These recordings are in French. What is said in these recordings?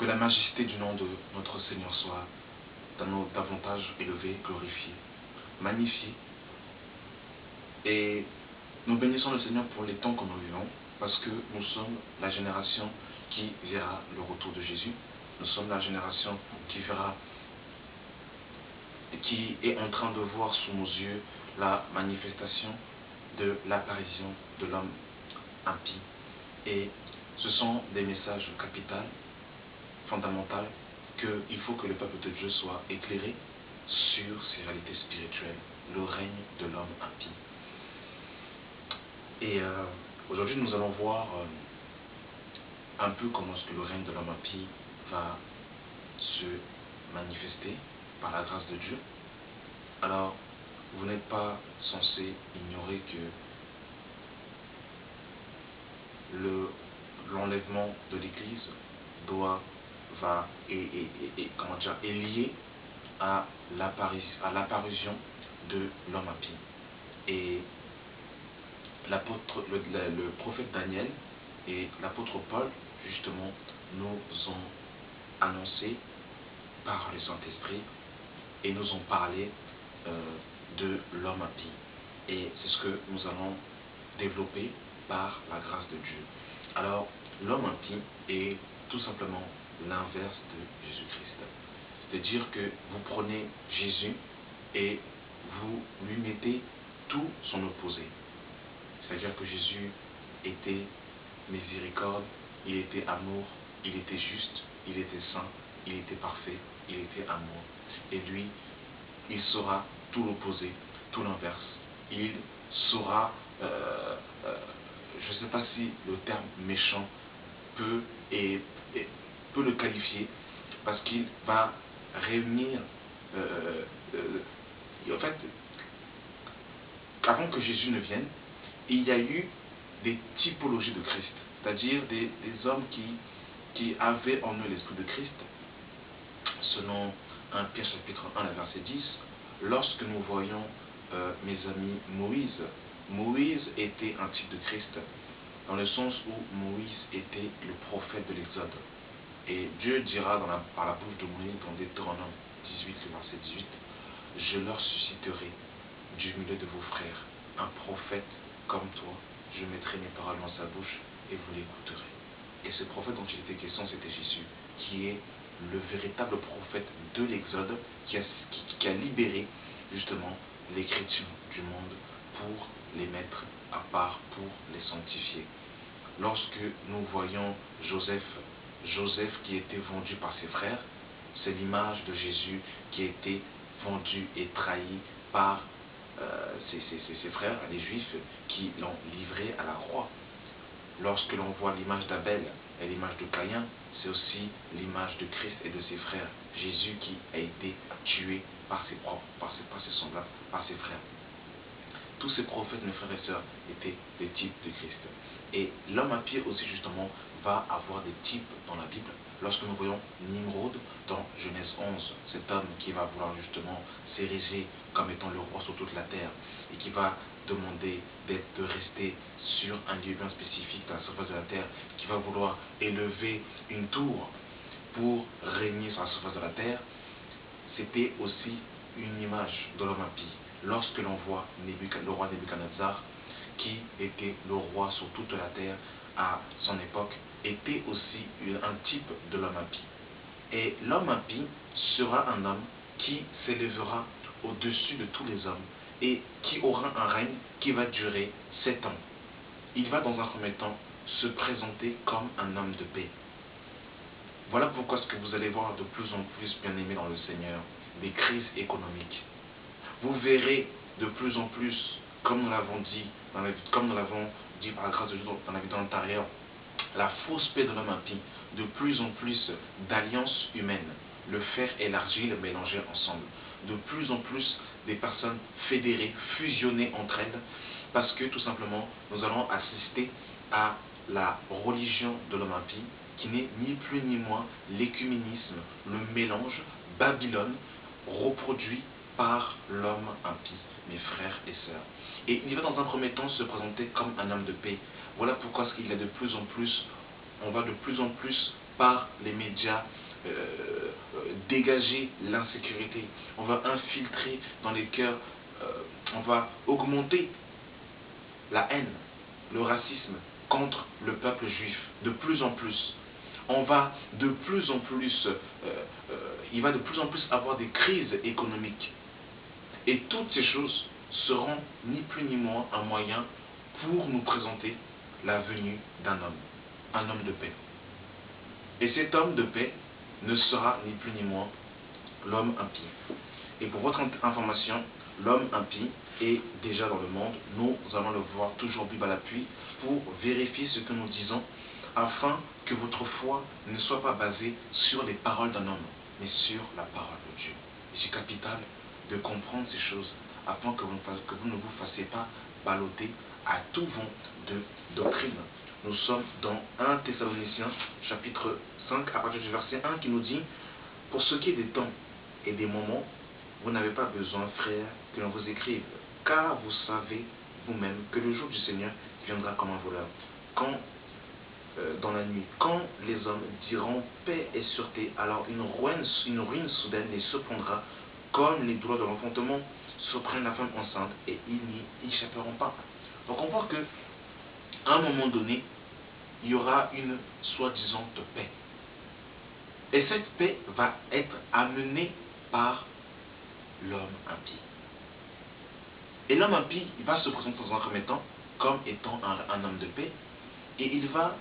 Que la majesté du nom de notre Seigneur soit davantage élevée, glorifiée, magnifiée. Et nous bénissons le Seigneur pour les temps que nous vivons, parce que nous sommes la génération qui verra le retour de Jésus. Nous sommes la génération qui est en train de voir sous nos yeux la manifestation de l'apparition de l'homme impie. Et ce sont des messages capitaux, fondamentaux, qu'il faut que le peuple de Dieu soit éclairé sur ces réalités spirituelles, le règne de l'homme impie. Et aujourd'hui, nous allons voir un peu comment est-ce que le règne de l'homme impie va se manifester par la grâce de Dieu. Alors, vous n'êtes pas censé ignorer que l'enlèvement de l'Église est lié à l'apparition de l'homme impie. Et le prophète Daniel et l'apôtre Paul, justement, nous ont annoncé par le Saint-Esprit et nous ont parlé de l'homme impie. Et c'est ce que nous allons développer par la grâce de Dieu. Alors, l'homme impie est tout simplement l'inverse de Jésus-Christ. C'est-à-dire que vous prenez Jésus et vous lui mettez tout son opposé. C'est-à-dire que Jésus était miséricorde, il était amour, il était juste, il était saint, il était parfait, il était amour. Et lui, il sera tout l'opposé, tout l'inverse. Il sera, je ne sais pas si le terme méchant peut le qualifier, parce qu'il va réunir, en fait, avant que Jésus ne vienne, il y a eu des typologies de Christ, c'est-à-dire des hommes qui avaient en eux l'esprit de Christ, selon 1 Pierre chapitre 1, verset 10, lorsque nous voyons, mes amis, Moïse était un type de Christ, dans le sens où Moïse était le prophète de l'Exode. Et Dieu dira par la bouche de Moïse dans Deutéronome 18, le verset 18, « Je leur susciterai du milieu de vos frères un prophète comme toi, je mettrai mes paroles dans sa bouche et vous l'écouterez. » Et ce prophète dont il était question, c'était Jésus, qui est le véritable prophète de l'Exode, qui a libéré justement l'écriture du monde pour les mettre à part, pour les sanctifier. Lorsque nous voyons Joseph qui était vendu par ses frères, c'est l'image de Jésus qui a été vendu et trahi par ses frères, les Juifs, qui l'ont livré à la croix. Lorsque l'on voit l'image d'Abel et l'image de Caïn, c'est aussi l'image de Christ et de ses frères. Jésus qui a été tué par ses semblables, par ses frères. Tous ces prophètes, mes frères et sœurs, étaient des types de Christ. Et l'homme impie aussi, justement, va avoir des types dans la Bible. Lorsque nous voyons Nimrod dans Genèse 11, cet homme qui va vouloir justement s'ériger comme étant le roi sur toute la terre et qui va demander de rester sur un lieu bien spécifique dans la surface de la terre, qui va vouloir élever une tour pour régner sur la surface de la terre, c'était aussi une image de l'homme impie. Lorsque l'on voit le roi Nebuchadnezzar, qui était le roi sur toute la terre à son époque, était aussi un type de l'homme impie. Et l'homme impie sera un homme qui s'élèvera au-dessus de tous les hommes et qui aura un règne qui va durer 7 ans. Il va dans un premier temps se présenter comme un homme de paix. Voilà pourquoi ce que vous allez voir de plus en plus, bien aimés dans le Seigneur, des crises économiques. Vous verrez de plus en plus, comme nous l'avons dit par la grâce de Dieu dans la vidéo antérieure, la fausse paix de l'homme impie, de plus en plus d'alliances humaines, le fer et l'argile mélangés ensemble, de plus en plus des personnes fédérées, fusionnées entre elles, parce que tout simplement nous allons assister à la religion de l'homme impie, qui n'est ni plus ni moins l'écuménisme, le mélange Babylone reproduit par l'homme impie, mes frères et sœurs. Et il va dans un premier temps se présenter comme un homme de paix. Voilà pourquoi on va de plus en plus par les médias, dégager l'insécurité, on va infiltrer dans les cœurs, on va augmenter la haine, le racisme contre le peuple juif, de plus en plus. On va de plus en plus, il va de plus en plus avoir des crises économiques. Et toutes ces choses seront ni plus ni moins un moyen pour nous présenter la venue d'un homme, un homme de paix. Et cet homme de paix ne sera ni plus ni moins l'homme impie. Et pour votre information, l'homme impie est déjà dans le monde. Nous allons le voir toujours Bible à l'appui pour vérifier ce que nous disons, afin que votre foi ne soit pas basée sur les paroles d'un homme, mais sur la parole de Dieu. C'est capital de comprendre ces choses, afin que vous ne vous fassiez pas balloter à tout vent de doctrine. Nous sommes dans 1 Thessaloniciens chapitre 5 à partir du verset 1 qui nous dit: pour ce qui est des temps et des moments, vous n'avez pas besoin, frères, que l'on vous écrive, car vous savez vous-même que le jour du Seigneur viendra comme un voleur. Dans la nuit, quand les hommes diront paix et sûreté, alors une ruine soudaine les surprendra, comme les douleurs de l'enfantement surprennent la femme enceinte, et ils n'y échapperont pas. Donc on voit que à un moment donné, il y aura une soi-disant paix. Et cette paix va être amenée par l'homme impie. Et l'homme impie, il va se présenter dans un premier temps comme étant un homme de paix, et il va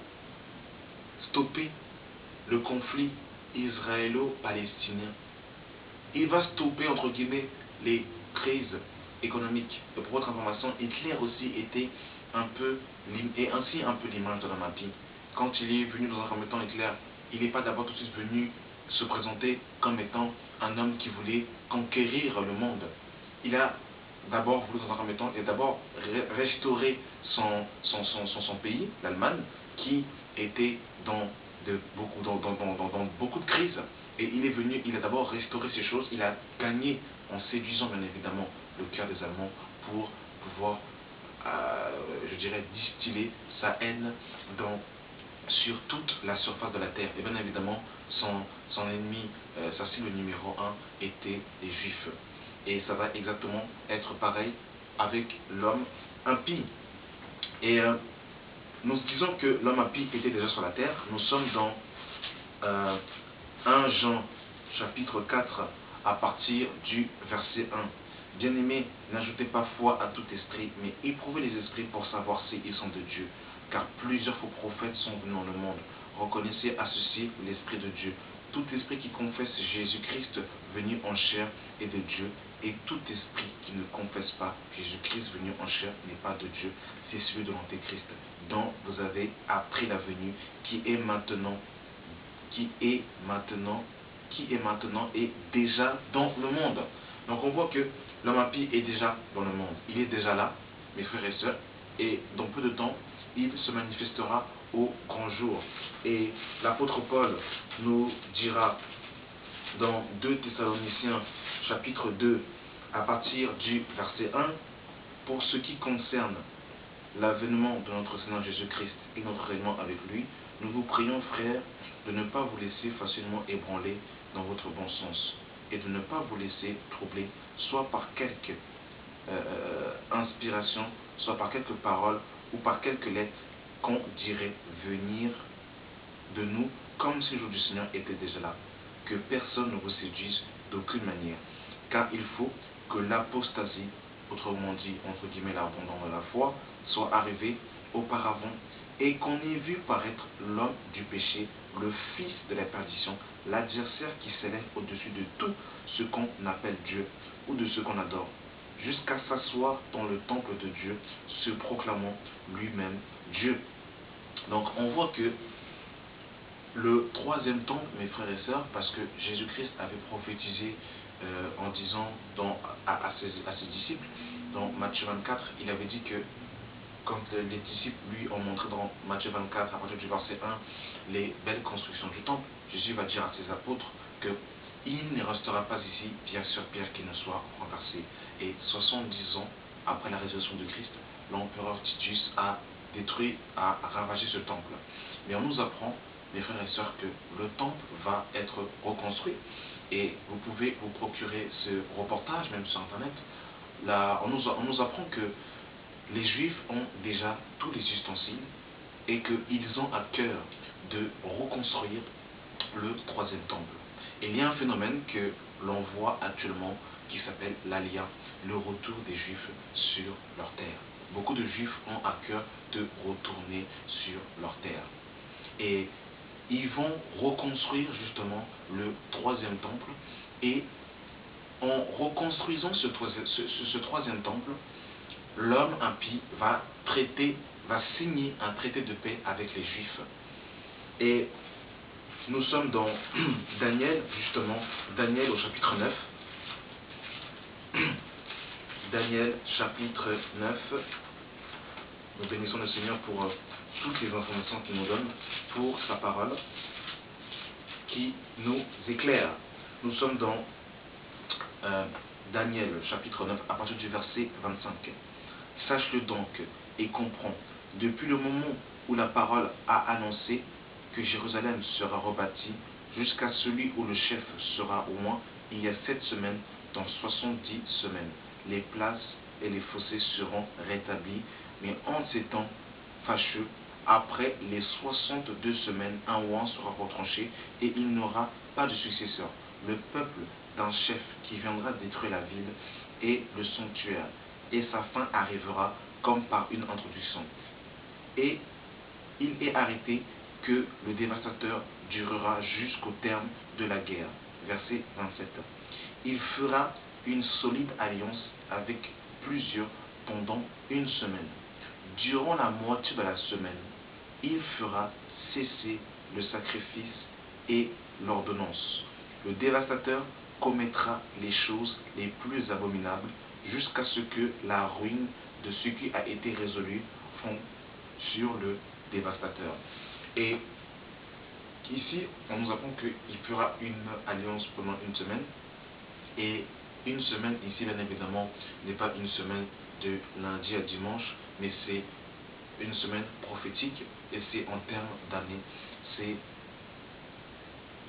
stopper le conflit israélo-palestinien. Il va stopper, entre guillemets, les crises économiques. Et pour votre information, Hitler aussi était un peu l'image de l'homme impie. Quand il est venu dans un premier temps, Hitler, il n'est pas d'abord tout de suite venu se présenter comme étant un homme qui voulait conquérir le monde. Il a d'abord voulu, dans un premier temps, restaurer son pays, l'Allemagne, qui était dans beaucoup de crises. Et il est venu, il a d'abord restauré ces choses, il a gagné en séduisant bien évidemment le cœur des Allemands pour pouvoir, je dirais, distiller sa haine sur toute la surface de la terre. Et bien évidemment, son ennemi, sa cible numéro 1 était les Juifs. Et ça va exactement être pareil avec l'homme impie. Et nous disons que l'homme impie était déjà sur la terre. Nous sommes dans 1 Jean chapitre 4 à partir du verset 1. Bien-aimés, n'ajoutez pas foi à tout esprit, mais éprouvez les esprits pour savoir s'ils sont de Dieu. Car plusieurs faux prophètes sont venus dans le monde. Reconnaissez à ceci l'Esprit de Dieu. Tout esprit qui confesse Jésus-Christ venu en chair est de Dieu, et tout esprit qui ne confesse pas Jésus-Christ venu en chair n'est pas de Dieu, c'est celui de l'Antéchrist, dont vous avez appris la venue, qui est maintenant et déjà dans le monde. Donc on voit que l'homme impie est déjà dans le monde. Il est déjà là, mes frères et sœurs, et dans peu de temps, il se manifestera au grand jour. Et l'apôtre Paul nous dira dans 2 Thessaloniciens chapitre 2 à partir du verset 1: pour ce qui concerne l'avènement de notre Seigneur Jésus-Christ et notre règlement avec lui, nous vous prions, frères, de ne pas vous laisser facilement ébranler dans votre bon sens, et de ne pas vous laisser troubler, soit par quelque inspiration, soit par quelques paroles, ou par quelques lettres qu'on dirait venir de nous, comme si le jour du Seigneur était déjà là. Que personne ne vous séduise d'aucune manière, car il faut que l'apostasie, autrement dit, entre guillemets, l'abandon de la foi, soit arrivée auparavant, et qu'on ait vu paraître l'homme du péché, le fils de la perdition, l'adversaire qui s'élève au-dessus de tout ce qu'on appelle Dieu ou de ce qu'on adore, jusqu'à s'asseoir dans le temple de Dieu, se proclamant lui-même Dieu. Donc on voit que le troisième temple, mes frères et sœurs, parce que Jésus-Christ avait prophétisé en disant à ses disciples, dans Matthieu 24, il avait dit que quand les disciples lui ont montré dans Matthieu 24, à partir du verset 1, les belles constructions du temple, Jésus va dire à ses apôtres que il ne restera pas ici pierre sur pierre qui ne soit renversée. Et 70 ans après la résurrection de Christ, l'empereur Titus a détruit, a ravagé ce temple. Mais on nous apprend mes frères et sœurs, que le temple va être reconstruit. Et vous pouvez vous procurer ce reportage, même sur Internet. Là, on nous apprend que les Juifs ont déjà tous les ustensiles et qu'ils ont à cœur de reconstruire le troisième temple. Et il y a un phénomène que l'on voit actuellement qui s'appelle l'Alia, le retour des Juifs sur leur terre. Beaucoup de Juifs ont à cœur de retourner sur leur terre. Et ils vont reconstruire justement le troisième temple. Et en reconstruisant ce troisième temple, l'homme impie va signer un traité de paix avec les Juifs. Et nous sommes dans Daniel, justement, Daniel au chapitre 9. Daniel chapitre 9. Nous bénissons le Seigneur pour toutes les informations qu'il nous donne, pour sa parole qui nous éclaire. Nous sommes dans Daniel chapitre 9 à partir du verset 25. Sache-le donc et comprends, depuis le moment où la parole a annoncé que Jérusalem sera rebâtie, jusqu'à celui où le chef sera au moins, il y a 7 semaines, dans 70 semaines. Les places et les fossés seront rétablis, mais en ces temps fâcheux, après les 62 semaines, un roi sera retranché et il n'aura pas de successeur. Le peuple d'un chef qui viendra détruire la ville et le sanctuaire, et sa fin arrivera comme par une introduction. Et il est arrêté que le dévastateur durera jusqu'au terme de la guerre. Verset 27. Il fera une solide alliance avec plusieurs pendant une semaine. Durant la moitié de la semaine, il fera cesser le sacrifice et l'ordonnance. Le dévastateur commettra les choses les plus abominables jusqu'à ce que la ruine de ce qui a été résolu fonde sur le dévastateur. Et ici, on nous apprend qu'il fera une alliance pendant une semaine. Et une semaine, ici, bien évidemment, n'est pas une semaine de lundi à dimanche, mais c'est une semaine prophétique, et c'est en termes d'années. C'est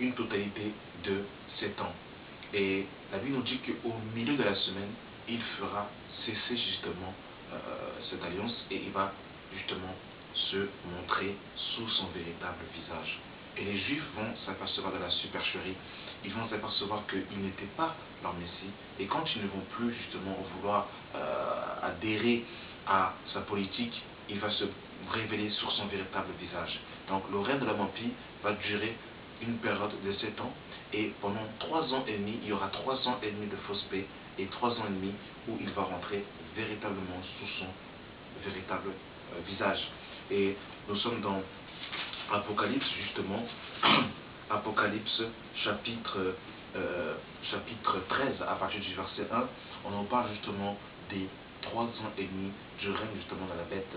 une totalité de 7 ans. Et la Bible nous dit qu'au milieu de la semaine, il fera cesser justement cette alliance et il va justement se montrer sous son véritable visage. Et les Juifs vont s'apercevoir de la supercherie, ils vont s'apercevoir qu'il n'était pas leur Messie, et quand ils ne vont plus justement vouloir adhérer à sa politique, il va se révéler sur son véritable visage. Donc le règne de l'homme impie va durer une période de 7 ans, et pendant 3 ans et demi, il y aura 3 ans et demi de fausse paix, et 3 ans et demi où il va rentrer véritablement sous son véritable visage. Et nous sommes dans Apocalypse, justement, Apocalypse chapitre 13, à partir du verset 1, on en parle justement des 3 ans et demi du règne justement de la bête.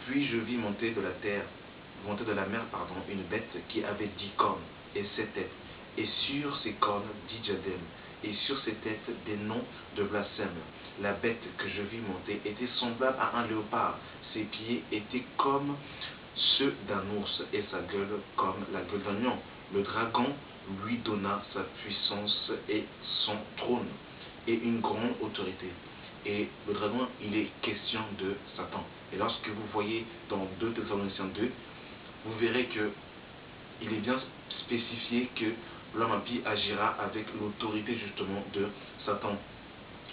Puis je vis monter de la mer, une bête qui avait 10 cornes et 7 têtes, et sur ces cornes 10 diadèmes, et sur ses têtes des noms de blasphème. La bête que je vis monter était semblable à un léopard, ses pieds étaient comme ceux d'un ours, et sa gueule comme la gueule d'un lion. Le dragon lui donna sa puissance et son trône, et une grande autorité. Et le dragon, il est question de Satan. Et lorsque vous voyez dans 2 Thessaloniciens 2, vous verrez que il est bien spécifié que l'homme impie agira avec l'autorité justement de Satan.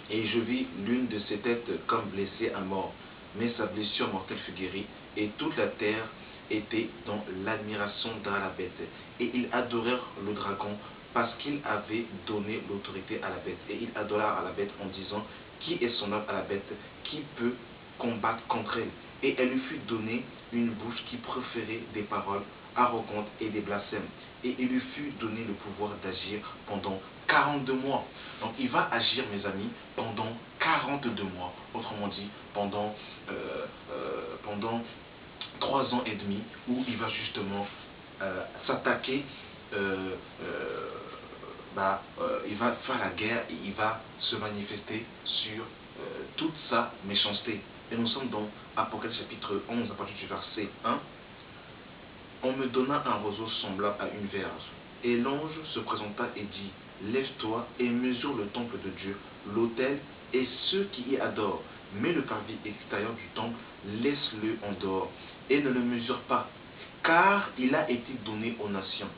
Et je vis l'une de ses têtes comme blessée à mort, mais sa blessure mortelle fut guérie, et toute la terre était dans l'admiration de la bête. Et ils adorèrent le dragon parce qu'il avait donné l'autorité à la bête. Et ils adorèrent à la bête en disant: qui est semblable à la bête? Qui peut combattre contre elle? Et elle lui fut donnée une bouche qui proférait des paroles arrogantes et des blasphèmes. Et il lui fut donné le pouvoir d'agir pendant 42 mois. Donc il va agir, mes amis, pendant 42 mois. Autrement dit, pendant 3 ans et demi, où il va justement s'attaquer, il va faire la guerre et il va se manifester sur toute sa méchanceté. Et nous sommes dans Apocalypse chapitre 11 à partir du verset 1. on me donna un roseau semblable à une verge. Et l'ange se présenta et dit, lève-toi et mesure le temple de Dieu, l'autel et ceux qui y adorent. Mais le parvis extérieur du temple, laisse-le en dehors et ne le mesure pas, car il a été donné aux nations,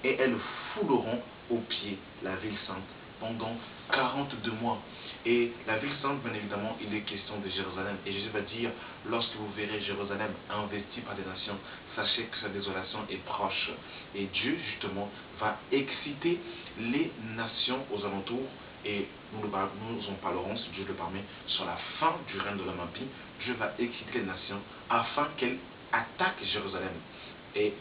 et elles fouleront aux pieds la ville sainte pendant 42 mois. Et la ville sainte, bien évidemment, il est question de Jérusalem. Et Jésus va dire, lorsque vous verrez Jérusalem investie par des nations, sachez que sa désolation est proche. Et Dieu, justement, va exciter les nations aux alentours. Et nous en parlerons, si Dieu le permet, sur la fin du règne de l'homme impie. Dieu va exciter les nations afin qu'elles attaquent Jérusalem. Et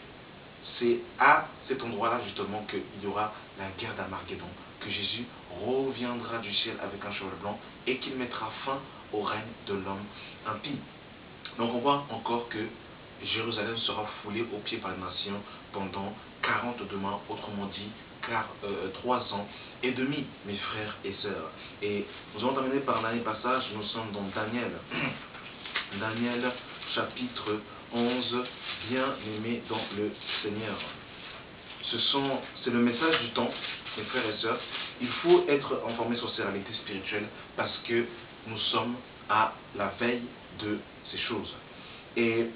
c'est à cet endroit-là justement qu'il y aura la guerre d'Armageddon, que Jésus reviendra du ciel avec un cheval blanc et qu'il mettra fin au règne de l'homme impie. Donc on voit encore que Jérusalem sera foulée aux pieds par les nations pendant 42 mois, autrement dit 3 ans et demi, mes frères et sœurs. Et nous allons terminer par un dernier passage, nous sommes dans Daniel. Daniel chapitre 11, bien-aimé dans le Seigneur. C'est le message du temps, mes frères et sœurs. Il faut être informé sur ces réalités spirituelles parce que nous sommes à la veille de ces choses. Et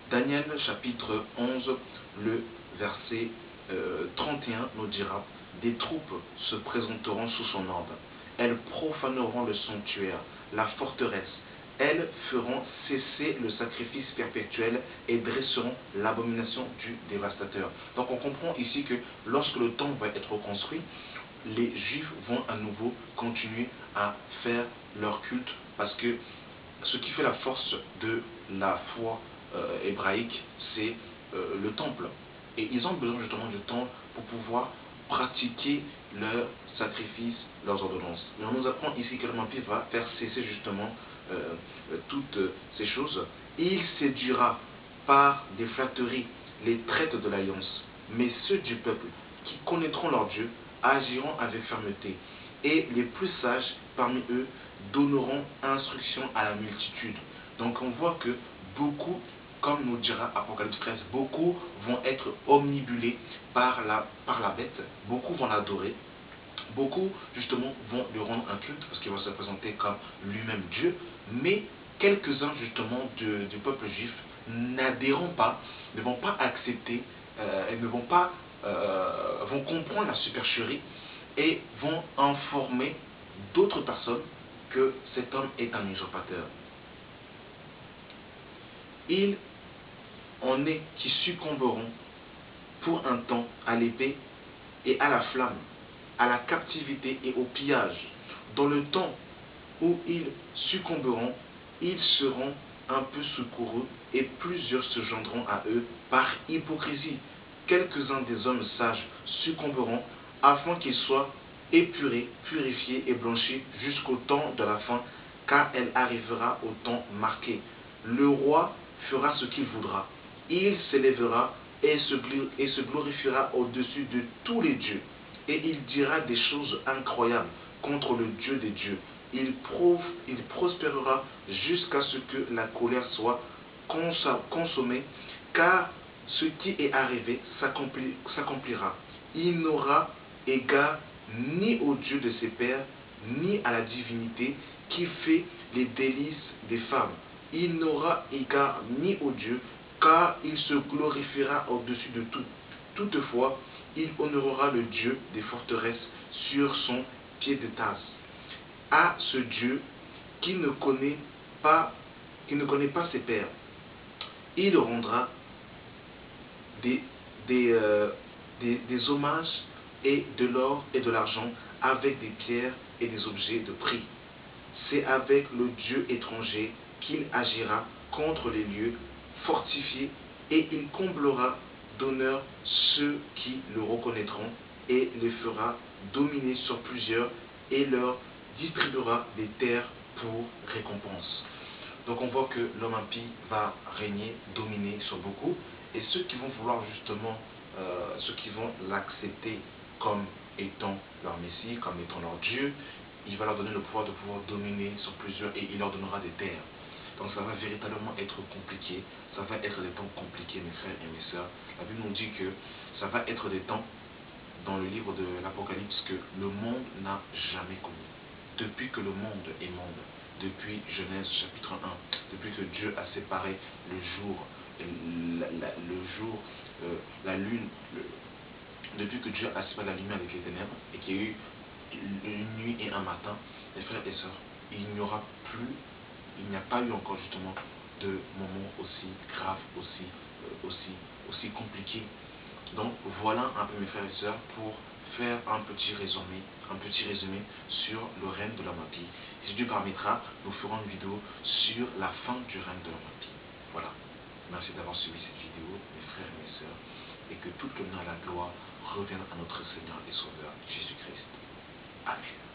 Daniel chapitre 11, le verset 31 nous dira, des troupes se présenteront sous son ordre. Elles profaneront le sanctuaire, la forteresse. Elles feront cesser le sacrifice perpétuel et dresseront l'abomination du dévastateur. Donc on comprend ici que lorsque le temple va être reconstruit, les Juifs vont à nouveau continuer à faire leur culte parce que ce qui fait la force de la foi hébraïque, c'est le temple. Et ils ont besoin justement du temple pour pouvoir pratiquer leurs sacrifices, leurs ordonnances. Mais on nous apprend ici que l'Empire va faire cesser justement toutes ces choses. Il séduira par des flatteries les traites de l'alliance. Mais ceux du peuple qui connaîtront leur Dieu agiront avec fermeté. Et les plus sages parmi eux donneront instruction à la multitude. Donc on voit que beaucoup, comme nous dira Apocalypse 13, beaucoup vont être omnibulés par la bête, beaucoup vont l'adorer, beaucoup justement vont lui rendre un culte parce qu'il va se présenter comme lui-même Dieu, mais quelques-uns justement du peuple juif n'adhéreront pas, ne vont pas accepter, et ne vont pas vont comprendre la supercherie et vont informer d'autres personnes que cet homme est un usurpateur. Il en est qui succomberont pour un temps à l'épée et à la flamme, à la captivité et au pillage. Dans le temps où ils succomberont, ils seront un peu secourus et plusieurs se joindront à eux par hypocrisie. Quelques-uns des hommes sages succomberont afin qu'ils soient épurés, purifiés et blanchis jusqu'au temps de la fin, car elle arrivera au temps marqué. Le roi fera ce qu'il voudra. Il s'élèvera et se glorifiera au-dessus de tous les dieux. Et il dira des choses incroyables contre le Dieu des dieux. Il prospérera jusqu'à ce que la colère soit consommée, car ce qui est arrivé s'accomplira. Il n'aura égard ni au Dieu de ses pères, ni à la divinité qui fait les délices des femmes. Il n'aura égard ni au Dieu, car il se glorifiera au-dessus de tout. Toutefois, il honorera le Dieu des forteresses sur son pied de tasse. À ce Dieu qui ne connaît pas ses pères, il rendra des hommages et de l'or et de l'argent avec des pierres et des objets de prix. C'est avec le Dieu étranger qu'il agira contre les lieux fortifiés et il comblera d'honneur ceux qui le reconnaîtront et les fera dominer sur plusieurs et leur distribuera des terres pour récompense. Donc on voit que l'homme impie va régner, dominer sur beaucoup, et ceux qui vont vouloir justement, ceux qui vont l'accepter comme étant leur Messie, comme étant leur Dieu, il va leur donner le pouvoir de pouvoir dominer sur plusieurs et il leur donnera des terres. Donc ça va véritablement être compliqué, ça va être des temps compliqués mes frères et mes sœurs. La Bible nous dit que ça va être des temps dans le livre de l'Apocalypse que le monde n'a jamais connu. Depuis que le monde est monde, depuis Genèse chapitre 1, depuis que Dieu a séparé le jour, la lune, depuis que Dieu a séparé la lumière avec les ténèbres et qu'il y a eu une nuit et un matin, mes frères et sœurs, il n'y aura plus, il n'y a pas eu encore justement de moments aussi graves, aussi compliqués. Donc voilà un peu mes frères et sœurs pour faire un petit résumé sur le règne de l'Homme-Impie. Si Dieu permettra, nous ferons une vidéo sur la fin du règne de l'Homme-Impie. Voilà. Merci d'avoir suivi cette vidéo, mes frères et mes sœurs, et que toute l'honneur et la gloire reviennent à notre Seigneur et Sauveur Jésus-Christ. Amen.